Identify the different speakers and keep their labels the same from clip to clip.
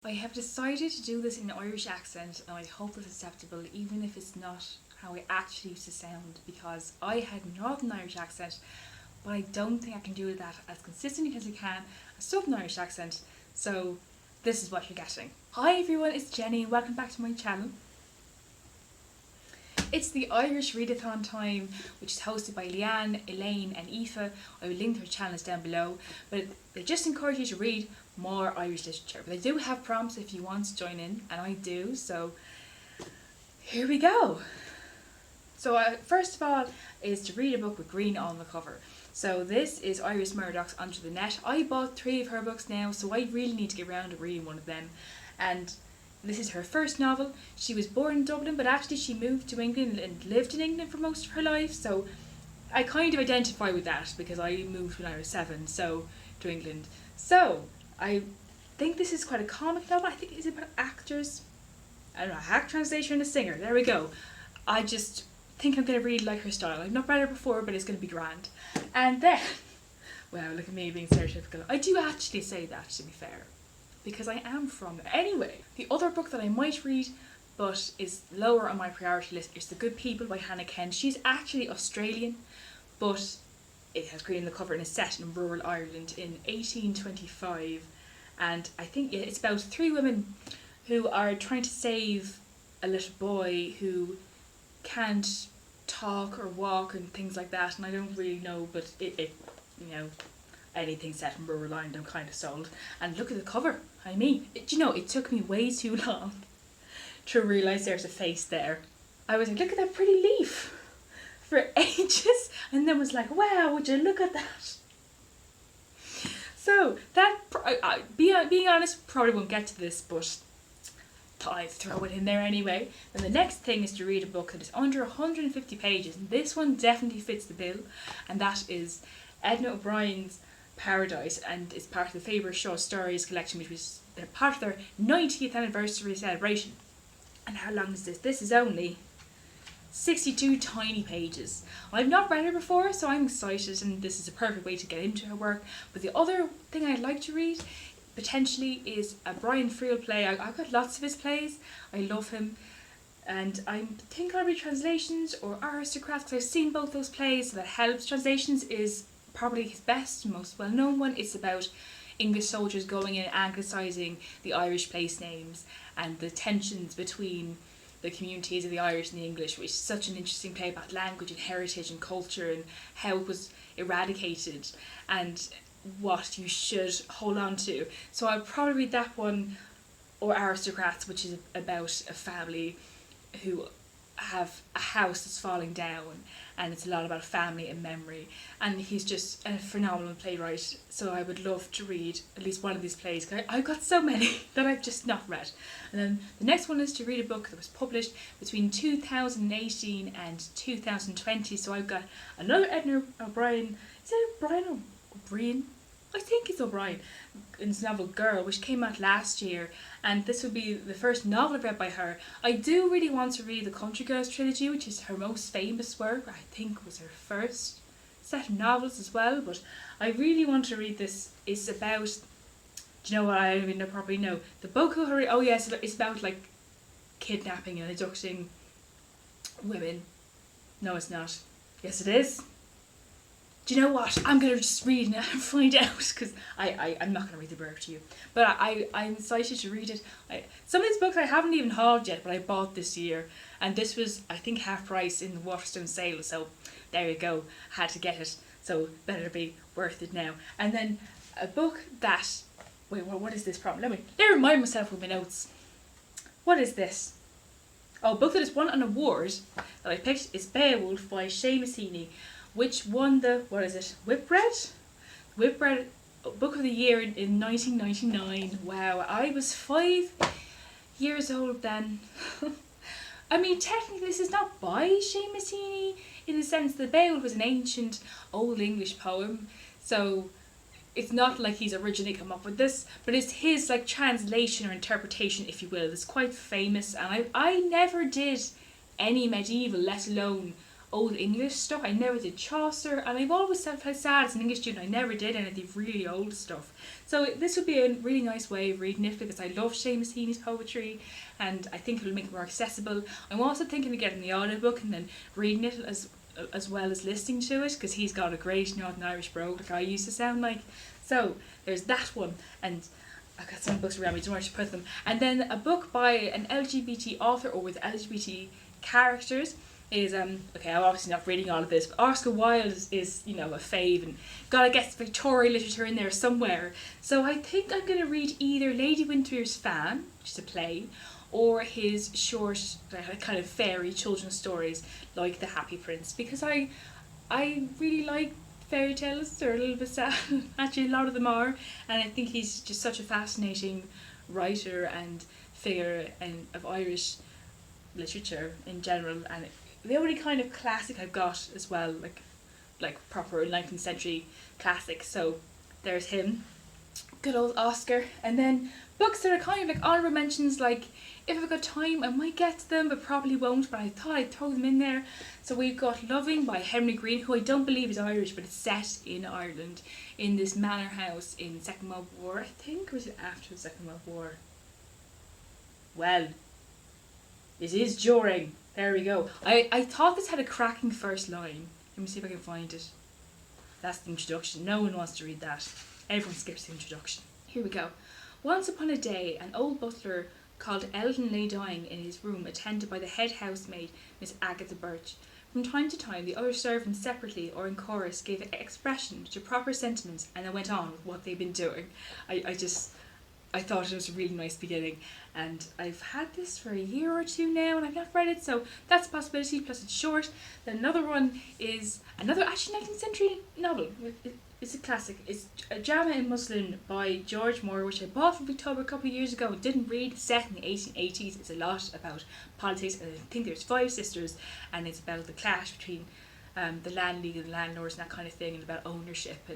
Speaker 1: I have decided to do this in an Irish accent, and I hope it's acceptable even if it's not how I actually used to sound, because I had a Northern Irish accent, but I don't think I can do that as consistently as I can a Southern Irish accent, so this is what you're getting. Hi everyone, it's Jenny and welcome back to my channel. It's the Irish Readathon time, which is hosted by Leanne, Elaine and Aoife. I will link their channels down below, but they just encourage you to read more Irish literature. But they do have prompts if you want to join in, and I do, so here we go. So first of all is to read a book with green on the cover. So this is Iris Murdoch's Under the Net. I bought 3 of her books now, so I really need to get around to reading one of them. And this is her first novel. She was born in Dublin, but actually she moved to England and lived in England for most of her life. So I kind of identify with that because I moved when I was 7, so to England. So I think this is quite a comic novel. I think it's about actors. I don't know, a hack translation and a singer. There we go. I just think I'm going to really like her style. I've not read her before, but it's going to be grand. And then, wow, look at me being stereotypical. I do actually say that, to be fair, because I am from there. Anyway, the other book that I might read, but is lower on my priority list, is The Good People by Hannah Kent. She's actually Australian, but it has green on the cover and is set in rural Ireland in 1825. And I think it's about 3 women who are trying to save a little boy who can't talk or walk and things like that. And I don't really know, but it you know, anything set in rural Ireland, I'm kind of sold. And look at the cover. I mean, it took me way too long to realise there's a face there. I was like, look at that pretty leaf for ages, and then was like, wow, would you look at that? So that, being honest, probably won't get to this, but thought I'd throw it in there anyway. Then the next thing is to read a book that is under 150 pages, and this one definitely fits the bill, and that is Edna O'Brien's Paradise, and it's part of the Faber Short Stories collection, which was part of their 90th anniversary celebration. And how long is this? This is only 62 tiny pages. I've not read her before, so I'm excited, and this is a perfect way to get into her work. But the other thing I'd like to read potentially is a Brian Friel play. I've got lots of his plays. I love him, and I think I'll read translations or Aristocrats because I've seen both those plays, so that helps. Translations is probably his best, most well-known one. It's about English soldiers going in and anglicising the Irish place names and the tensions between the communities of the Irish and the English, which is such an interesting play about language and heritage and culture and how it was eradicated and what you should hold on to. So I'll probably read that one, or Aristocrats, which is about a family who have a house that's falling down, and it's a lot about family and memory, and he's just a phenomenal playwright, so I would love to read at least one of these plays, because I've got so many that I've just not read. And then the next one is to read a book that was published between 2018 and 2020, so I've got another Edna O'Brien. Is it O'Brien? I think it's O'Brien, in his novel Girl, which came out last year, and this would be the first novel I've read by her. I do really want to read the Country Girls trilogy, which is her most famous work. I think was her first set of novels as well, but I really want to read this. It's about, do you know what, I don't even probably know. The Boko Haram, oh yes, it's about like kidnapping and abducting women. No, it's not. Yes, it is. Do you know what? I'm going to just read it and find out, because I'm not going to read the blurb to you. But I'm excited to read it. Some of these books I haven't even hauled yet, but I bought this year. And this was, I think, half price in the Waterstone sale. So there you go. Had to get it. So better be worth it now. And then a book that... Wait, what is this problem? Let me remind myself with my notes. What is this? Oh, a book that has won an award that I picked is Beowulf by Seamus Heaney, which won the, what is it, Whitbread Book of the Year in 1999. Wow, I was 5 years old then. I mean, technically this is not by Seamus Heaney, in the sense that Beowulf was an ancient Old English poem, so it's not like he's originally come up with this, but it's his like translation or interpretation, if you will. It's quite famous, and I never did any medieval, let alone old English stuff. I never did Chaucer, and I've always felt sad as an English student I never did any of the really old stuff. So this would be a really nice way of reading it, because I love Seamus Heaney's poetry, and I think it'll make it more accessible. I'm also thinking of getting the audiobook and then reading it as well as listening to it, because he's got a great Northern Irish brogue like I used to sound like. So there's that one, and I've got some books around me, don't know where to put them. And then a book by an LGBT author or with LGBT characters is okay, I'm obviously not reading all of this, but Oscar Wilde is you know, a fave, and gotta get Victorian literature in there somewhere. So I think I'm gonna read either Lady Windermere's Fan, which is a play, or his short kind of fairy children's stories like The Happy Prince, because I really like fairy tales. They're a little bit sad, actually a lot of them are, and I think he's just such a fascinating writer and figure of Irish literature in general. And the only kind of classic I've got as well, like proper 19th century classic, so there's him, good old Oscar. And then books that are kind of like honourable mentions, like if I've got time I might get to them but probably won't, but I thought I'd throw them in there. So we've got Loving by Henry Green, who I don't believe is Irish, but it's set in Ireland in this manor house in the Second World War, I think, or was it after the Second World War? Well, it is during. There we go. I thought this had a cracking first line. Let me see if I can find it. That's the introduction. No one wants to read that. Everyone skips the introduction. Here we go. Once upon a day, an old butler called Eldon lay dying in his room, attended by the head housemaid, Miss Agatha Birch. From time to time, the other servants separately or in chorus gave expression to proper sentiments, and then went on with what they'd been doing. I thought it was a really nice beginning, and I've had this for a year or two now and I've not read it, so that's a possibility, plus it's short. Then another one is another actually 19th century novel. It's a classic. It's A Drama in Muslin by George Moore, which I bought from Booktober a couple of years ago and didn't read. It's set in the 1880s. It's a lot about politics, and I think there's 5 sisters, and it's about the clash between the land league and the landlords and that kind of thing, and about ownership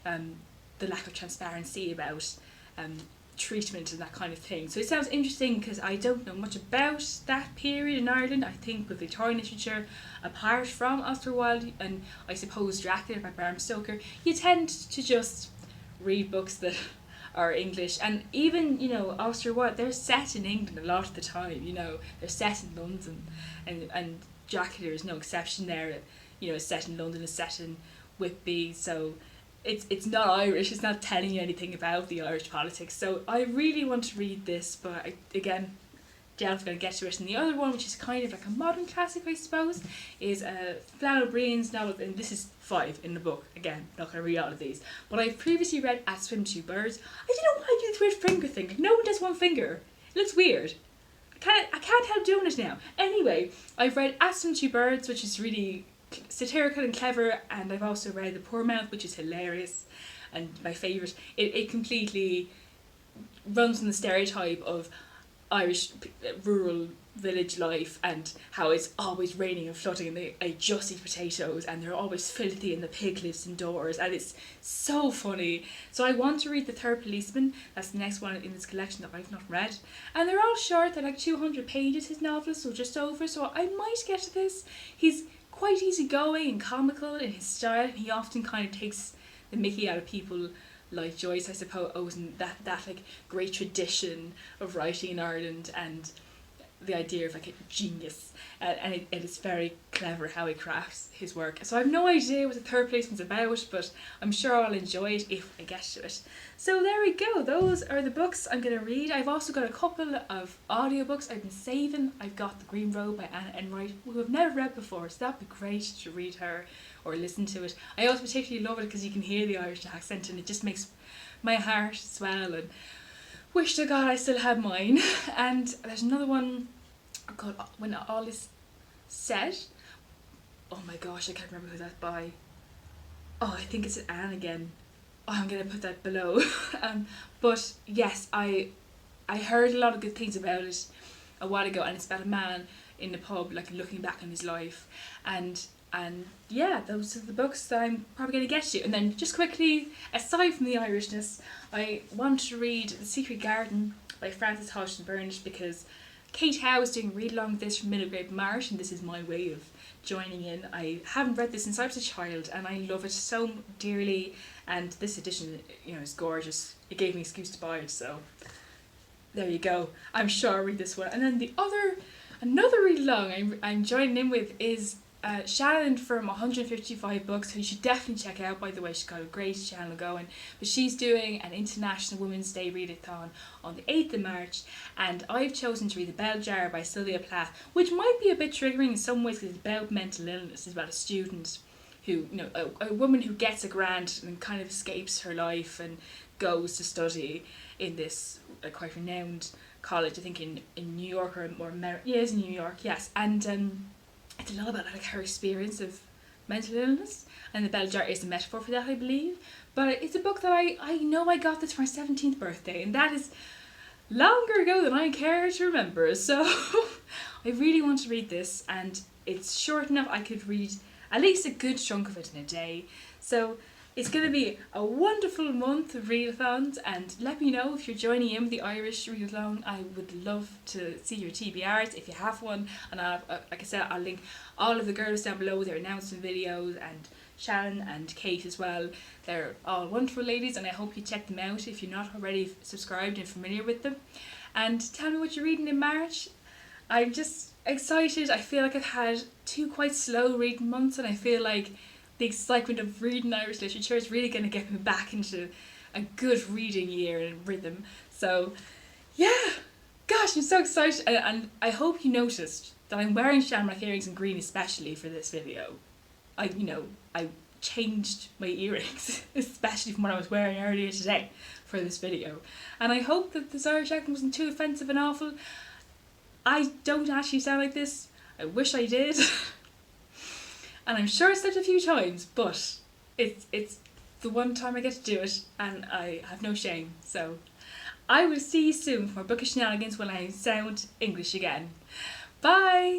Speaker 1: and the lack of transparency about treatment and that kind of thing. So it sounds interesting because I don't know much about that period in Ireland. I think with Victorian literature, apart from Oscar Wilde and I suppose Dracula by Bram Stoker, you tend to just read books that are English. And even, you know, Oscar Wilde, they're set in England a lot of the time, you know, they're set in London, and Dracula is no exception there. You know, it's set in London, it's set in Whitby, so it's not Irish, it's not telling you anything about the Irish politics. So I really want to read this, but again, Jel's going to get to it. And the other one, which is kind of like a modern classic, I suppose, is Flann O'Brien's novel, and this is 5 in the book. Again, not going to read all of these. But I've previously read At Swim Two Birds. I don't know why I do this weird finger thing. Like, no one does one finger. It looks weird. I can't help doing it now. Anyway, I've read At Swim Two Birds, which is really satirical and clever, and I've also read The Poor Mouth, which is hilarious and my favourite. It completely runs on the stereotype of Irish rural village life and how it's always raining and flooding and they just eat potatoes and they're always filthy and the pig lives indoors, and it's so funny. So I want to read The Third Policeman. That's the next one in this collection that I've not read, and they're all short. They're like 200 pages, his novels, so just over, so I might get to this. He's quite easygoing and comical in his style. He often kind of takes the mickey out of people like Joyce, I suppose, and that like great tradition of writing in Ireland and the idea of like a genius, and it is very clever how he crafts his work. So I have no idea what The Third Policeman's about, but I'm sure I'll enjoy it if I get to it. So there we go, those are the books I'm going to read. I've also got a couple of audiobooks I've been saving. I've got The Green Robe by Anna Enright, who I've never read before, so that'd be great to read her or listen to it. I also particularly love it because you can hear the Irish accent and it just makes my heart swell, and wish to God I still had mine. And there's another one called When All Is Said. Oh my gosh, I can't remember who that's by. Oh, I think it's Anne again. Oh, I'm going to put that below. But yes, I heard a lot of good things about it a while ago, and it's about a man in the pub, like looking back on his life, and yeah, those are the books that I'm probably going to get to. And then just quickly, aside from the Irishness, I want to read The Secret Garden by Frances Hodgson Burnett, because Kate Howe is doing read along with this from middle grade March, and this is my way of joining in. I haven't read this since I was a child, and I love it so dearly, and this edition, you know, is gorgeous. It gave me an excuse to buy it, so there you go. I'm sure I'll read this one. And then another read along I'm joining in with is Shannon from 155 Books, who you should definitely check out, by the way. She's got a great channel going, but she's doing an International Women's Day Readathon on the 8th of March, and I've chosen to read The Bell Jar by Sylvia Plath, which might be a bit triggering in some ways because it's about mental illness. It's about a student who, you know, a woman who gets a grant and kind of escapes her life and goes to study in this quite renowned college, I think in New York or it's in New York, yes, and it's a lot about like her experience of mental illness, and The Bell Jar is a metaphor for that, I believe. But it's a book that I know I got this for my 17th birthday, and that is longer ago than I care to remember, so I really want to read this, and it's short enough I could read at least a good chunk of it in a day. So it's going to be a wonderful month of readathons, and let me know if you're joining in with the Irish readathon. I would love to see your TBRs if you have one, and like I said, I'll link all of the girls down below with their announcement videos, and Shannon and Kate as well. They're all wonderful ladies, and I hope you check them out if you're not already subscribed and familiar with them. And tell me what you're reading in March. I'm just excited. I feel like I've had 2 quite slow reading months, and I feel like the excitement of reading Irish literature is really going to get me back into a good reading year and rhythm. So yeah, gosh, I'm so excited, and I hope you noticed that I'm wearing shamrock earrings in green especially for this video. I changed my earrings, especially from what I was wearing earlier today for this video. And I hope that this Irish accent wasn't too offensive and awful. I don't actually sound like this. I wish I did. And I'm sure I said it a few times, but it's the one time I get to do it, and I have no shame. So I will see you soon for more bookish shenanigans when I sound English again. Bye!